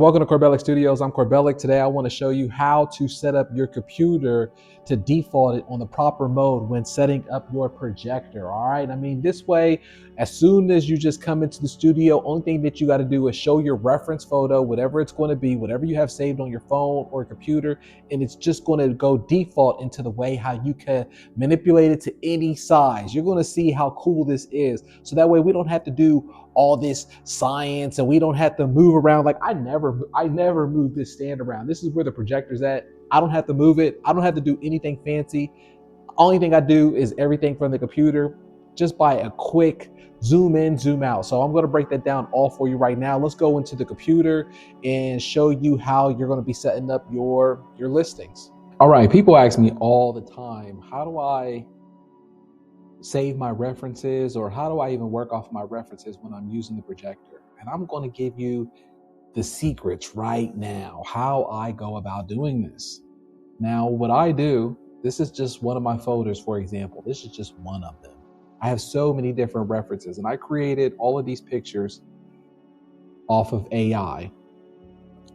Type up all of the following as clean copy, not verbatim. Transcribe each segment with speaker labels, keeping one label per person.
Speaker 1: Welcome to Corbellic Studios. I'm Corbellic. Today I want to show you how to set up your computer to default it on the proper mode when setting up your projector. All right. I mean, this way, as soon as you just come into the studio, only thing that you got to do is show your reference photo, whatever it's going to be, whatever you have saved on your phone or computer, and it's just going to go default into the way how you can manipulate it to any size. You're going to see how cool this is. So that way we don't have to do all this science and we don't have to move around. Like I never move this stand around. This is where the projector's at. I don't have to move it. I don't have to do anything fancy. Only thing I do is everything from the computer just by a quick zoom in, zoom out. So I'm going to break that down all for you right now. Let's go into the computer and show you how you're going to be setting up your listings. All right, people ask me all the time, how do I save my references, or how do I even work off my references when I'm using the projector? And I'm going to give you the secrets right now, how I go about doing this. Now, what I do, this is just one of my folders, for example. This is just one of them. I have so many different references, and I created all of these pictures off of AI.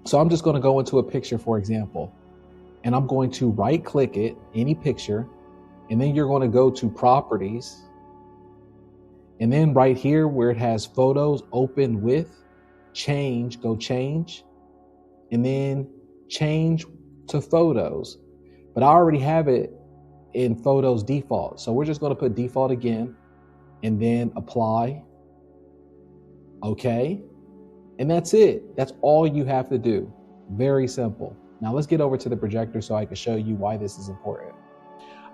Speaker 1: So I'm just going to go into a picture, for example, and I'm going to right click it, any picture, and then you're going to go to properties. And then right here where it has photos open with, change, go change, and then change to photos. But I already have it in photos default. So we're just going to put default again and then apply. Okay. And that's it. That's all you have to do. Very simple. Now let's get over to the projector so I can show you why this is important.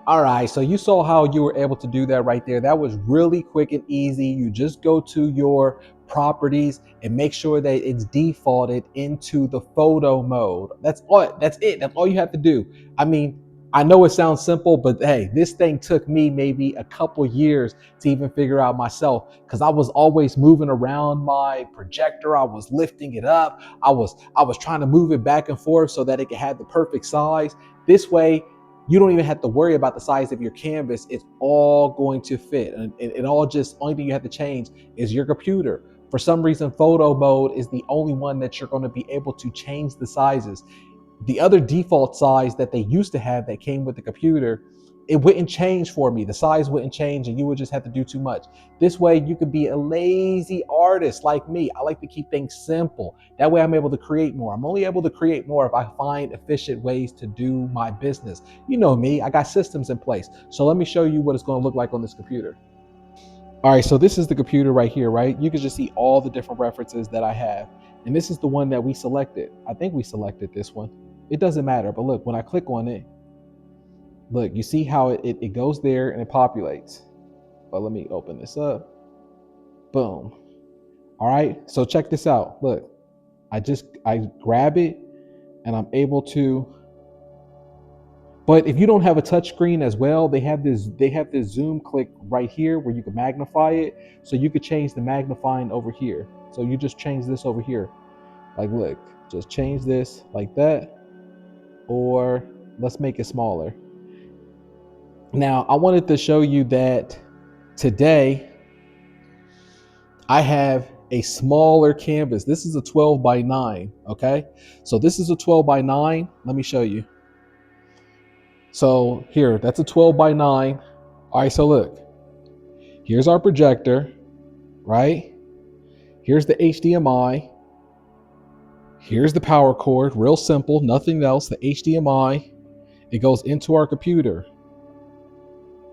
Speaker 1: All right, so you saw how you were able to do that right there. That was really quick and easy. You just go to your properties and make sure that it's defaulted into the photo mode. That's all. That's it. That's all you have to do. I mean, I know it sounds simple, but hey, this thing took me maybe a couple years to even figure out myself, because I was always moving around my projector. I was lifting it up. I was trying to move it back and forth so that it could have the perfect size. This way, you don't even have to worry about the size of your canvas. It's all going to fit. And it all just, only thing you have to change is your computer. For some reason, photo mode is the only one that you're going to be able to change the sizes. The other default size that they used to have that came with the computer, it wouldn't change for me. The size wouldn't change and you would just have to do too much. This way you could be a lazy artist like me. I like to keep things simple. That way I'm able to create more. I'm only able to create more if I find efficient ways to do my business. You know me, I got systems in place. So let me show you what it's going to look like on this computer. All right, so this is the computer right here, right? You can just see all the different references that I have. And this is the one that we selected. I think we selected this one. It doesn't matter, but look, when I click on it, look, you see how it goes there and it populates. But let me open this up. Boom. All right, so check this out. Look, I grab it and I'm able to. But if you don't have a touch screen as well, they have this zoom click right here where you can magnify it. So you could change the magnifying over here. So you just change this over here. Like, look, just change this like that. Or let's make it smaller. Now, I wanted to show you that today I have a smaller canvas. This is a 12 by 9, okay? So this is a 12 by 9. Let me show you. So here, that's a 12 by 9. All right, so look. Here's our projector, right? Here's the HDMI. Here's the power cord, real simple, nothing else. The HDMI, it goes into our computer.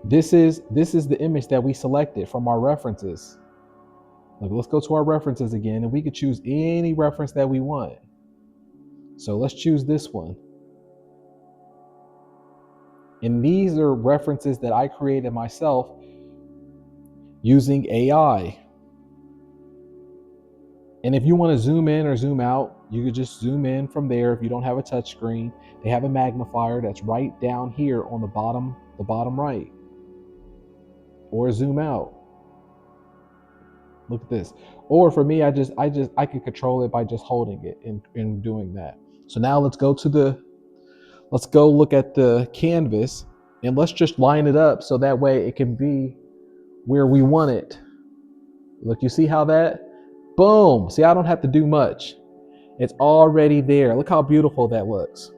Speaker 1: This is the image that we selected from our references. Look, let's go to our references again, and we could choose any reference that we want. So let's choose this one. And these are references that I created myself using AI. And if you want to zoom in or zoom out, you could just zoom in from there. If you don't have a touch screen, they have a magnifier that's right down here on the bottom right. Or zoom out. Look at this. Or for me, I can control it by just holding it and doing that. So now let's go look at the canvas and let's just line it up so that way it can be where we want it. Look, you see how that? Boom. See, I don't have to do much. It's already there. Look how beautiful that looks.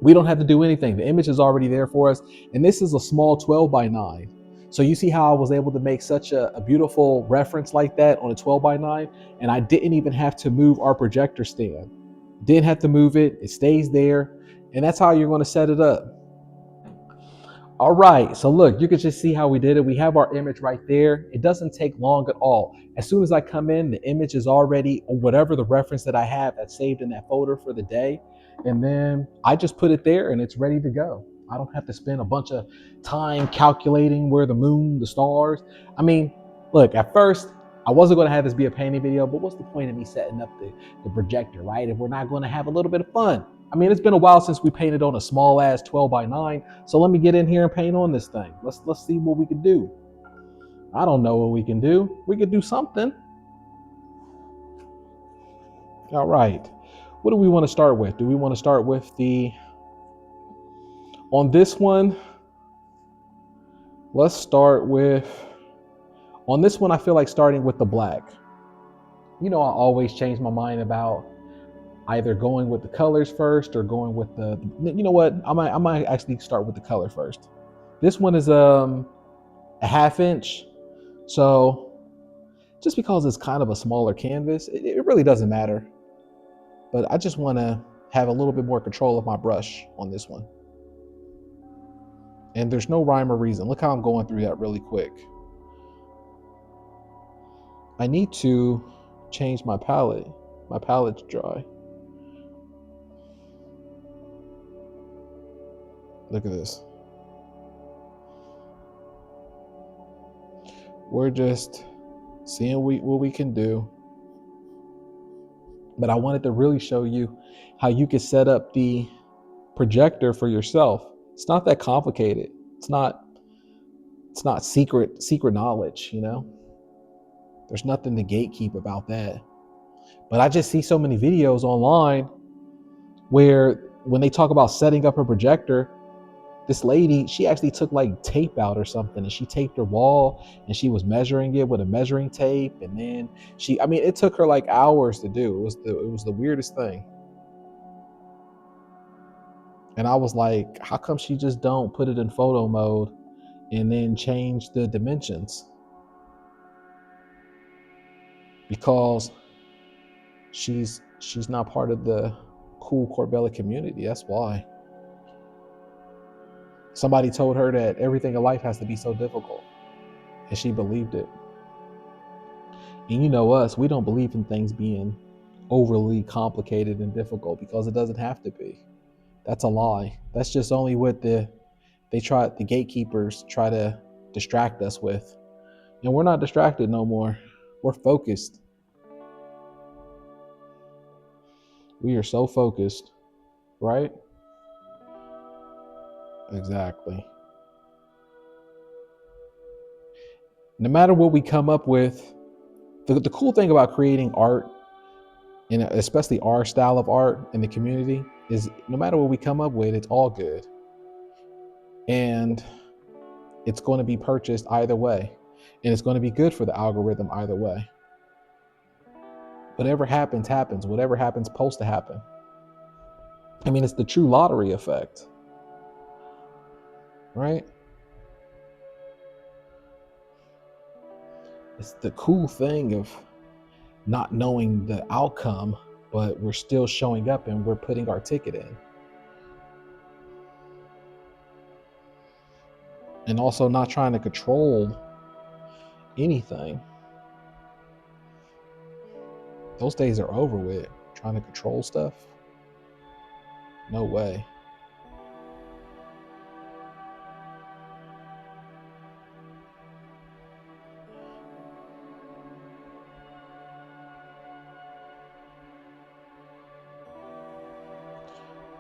Speaker 1: We don't have to do anything. The image is already there for us. And this is a small 12:9. So you see how I was able to make such a beautiful reference like that on a 12:9, and I didn't even have to move our projector stand. Didn't have to move it. It stays there. And that's how you're going to set it up. All right, so look, you can just see how we did it. We have our image right there. It doesn't take long at all. As soon as I come in, the image is already, or whatever the reference that I have that's saved in that folder for the day. And then I just put it there and it's ready to go. I don't have to spend a bunch of time calculating where the moon, the stars. I mean, look, at first, I wasn't going to have this be a painting video, but what's the point of me setting up the projector, right? If we're not going to have a little bit of fun. I mean, it's been a while since we painted on a small ass 12:9. So let me get in here and paint on this thing. Let's see what we can do. I don't know what we can do. We could do something. All right. What do we want to start with? Do we want to start with on this one? Let's start with, on this one, I feel like starting with the black. You know, I always change my mind about either going with the colors first or going with you know what? I might actually start with the color first. This one is a 1/2 inch. So just because it's kind of a smaller canvas, it really doesn't matter. But I just want to have a little bit more control of my brush on this one. And there's no rhyme or reason. Look how I'm going through that really quick. I need to change my palette. My palette's dry. Look at this. We're just seeing what we can do. But I wanted to really show you how you can set up the projector for yourself. It's not that complicated. It's not secret knowledge, you know? There's nothing to gatekeep about that. But I just see so many videos online where when they talk about setting up a projector, this lady, she actually took like tape out or something and she taped her wall and she was measuring it with a measuring tape. And then I mean, it took her like hours to do. It was the weirdest thing. And I was like, how come she just don't put it in photo mode and then change the dimensions? Because she's not part of the cool Corbellic community. That's why. Somebody told her that everything in life has to be so difficult, and she believed it. And you know us, we don't believe in things being overly complicated and difficult because it doesn't have to be. That's a lie. That's just only what the gatekeepers try to distract us with. And we're not distracted no more. We're focused. We are so focused, right? Exactly. No matter what we come up with, the cool thing about creating art, and especially our style of art in the community, is no matter what we come up with, it's all good. And it's going to be purchased either way. And it's going to be good for the algorithm either way. Whatever happens, happens. Whatever happens, supposed to happen. I mean, it's the true lottery effect, right? It's the cool thing of not knowing the outcome, but we're still showing up and we're putting our ticket in. And also not trying to control anything. Those days are over with. Trying to control stuff? No way.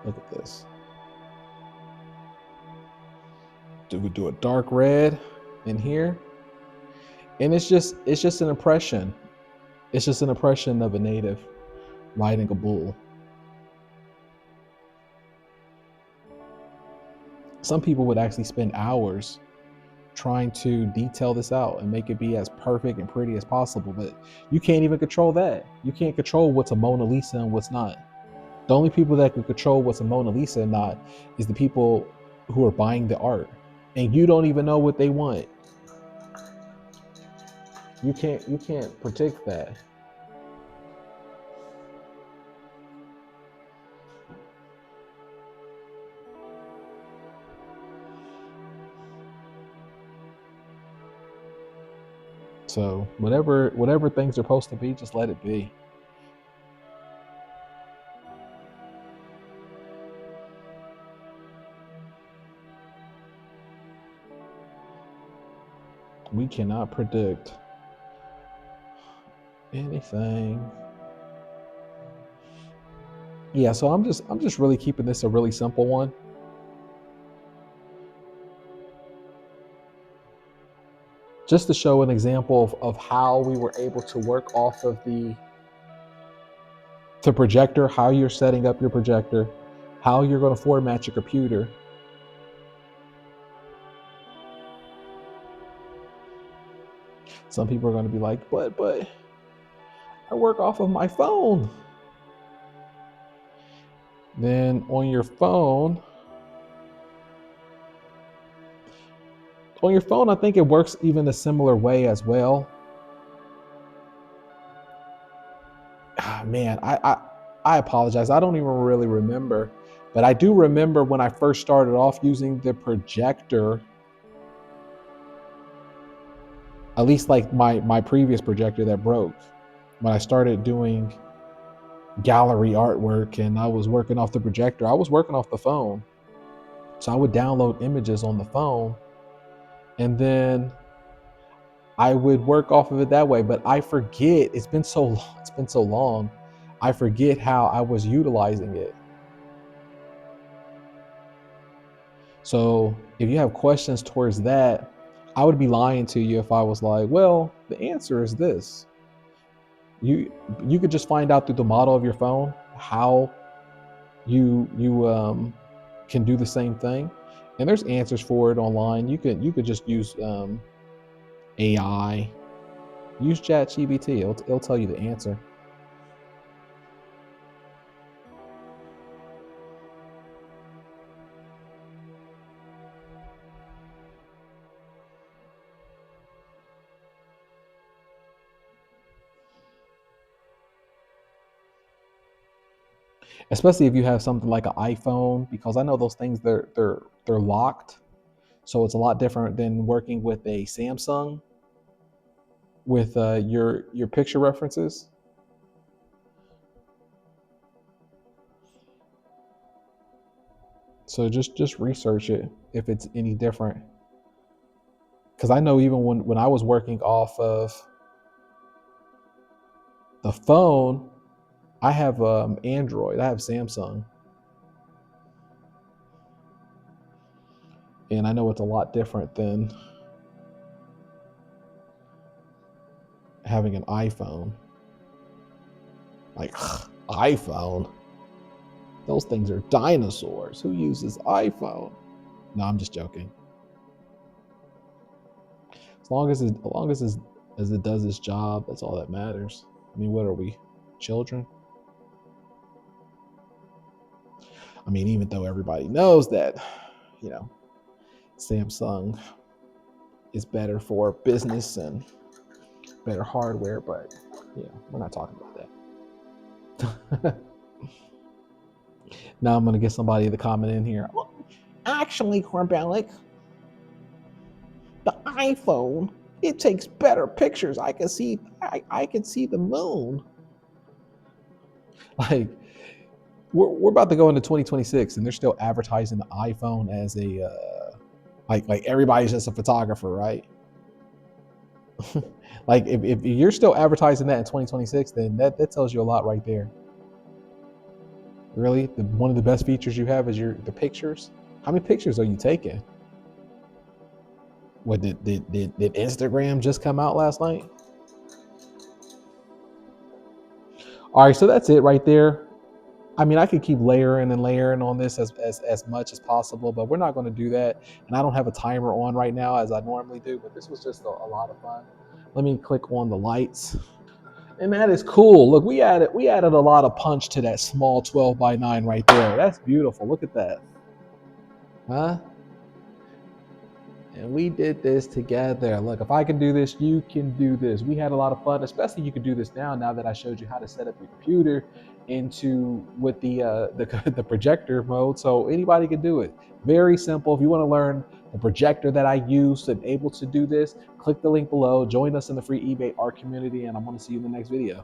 Speaker 1: Look at this. We do a dark red in here. And it's just an impression. It's just an impression of a native riding a bull. Some people would actually spend hours trying to detail this out and make it be as perfect and pretty as possible. But you can't even control that. You can't control what's a Mona Lisa and what's not. The only people that can control what's a Mona Lisa and not is the people who are buying the art. And you don't even know what they want. You can't predict that. So whatever things are supposed to be, just let it be. We cannot predict anything. Yeah, so I'm just really keeping this a really simple one. Just to show an example of how we were able to work off of the projector, how you're setting up your projector, how you're going to format your computer. Some people are going to be like, but I work off of my phone. Then on your phone, I think it works even a similar way as well. Man, I apologize. I don't even really remember, but I do remember when I first started off using the projector, at least like my previous projector that broke, when I started doing gallery artwork and I was working off the projector, I was working off the phone. So I would download images on the phone and then I would work off of it that way. But I forget, it's been so long, I forget how I was utilizing it. So if you have questions towards that, I would be lying to you if I was like, well, the answer is this. You could just find out through the model of your phone how you can do the same thing, and there's answers for it online. You could just use AI, use ChatGPT. It'll tell you the answer. Especially if you have something like an iPhone, because I know those things they're locked. So it's a lot different than working with a Samsung with your picture references. So just research it if it's any different. Because I know even when I was working off of the phone, I have Android, I have Samsung, and I know it's a lot different than having an iPhone. Like iPhone, those things are dinosaurs. Who uses iPhone? No, I'm just joking. As long as it does its job, that's all that matters. I mean, what are we, children? I mean, even though everybody knows that, you know, Samsung is better for business and better hardware, but we're not talking about that. Now I'm gonna get somebody to comment in here. Well, actually, Corbellic, the iPhone, it takes better pictures. I can see the moon. Like we're about to go into 2026 and they're still advertising the iPhone as a like everybody's just a photographer, right? Like if you're still advertising that in 2026, then that tells you a lot right there. Really, one of the best features you have is the pictures. How many pictures are you taking? What did Instagram just come out last night? All right, so that's it right there. I mean, I could keep layering and layering on this as much as possible, but we're not going to do that. And I don't have a timer on right now as I normally do, but this was just a lot of fun. Let me click on the lights. And that is cool. Look, we added a lot of punch to that small 12 by 9 right there. That's beautiful. Look at that. Huh? And we did this together. Look, if I can do this, you can do this. We had a lot of fun, especially you can do this now that I showed you how to set up your computer into with the projector mode. So anybody can do it. Very simple. If you want to learn the projector that I use and able to do this, click the link below. Join us in the free eBay art community, and I'm going to see you in the next video.